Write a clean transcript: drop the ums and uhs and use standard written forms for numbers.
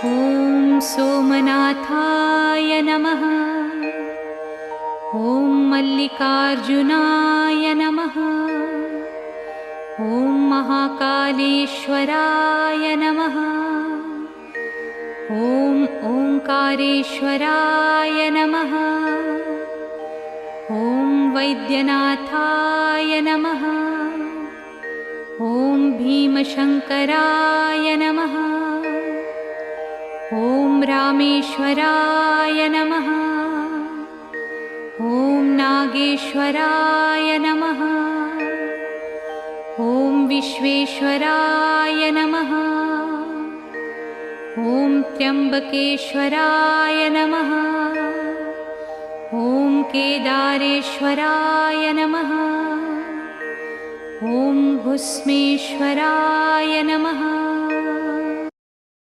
ॐ सोमनाथाय नमः। ॐ मल्लिकार्जुनाय नमः। ॐ महाकालेश्वराय नमः। ॐ ओंकारेश्वराय नमः। ॐ वैद्यनाथाय नमः। ॐ भीमशंकराय नमः। ॐ रामेश्वराय नमः। ॐ नागेश्वराय नमः। ॐ विश्वेश्वराय नमः। ॐ त्र्यंबकेश्वराय नमः। ॐ केदारेश्वराय नमः। ॐ भुस्मेश्वराय नमः।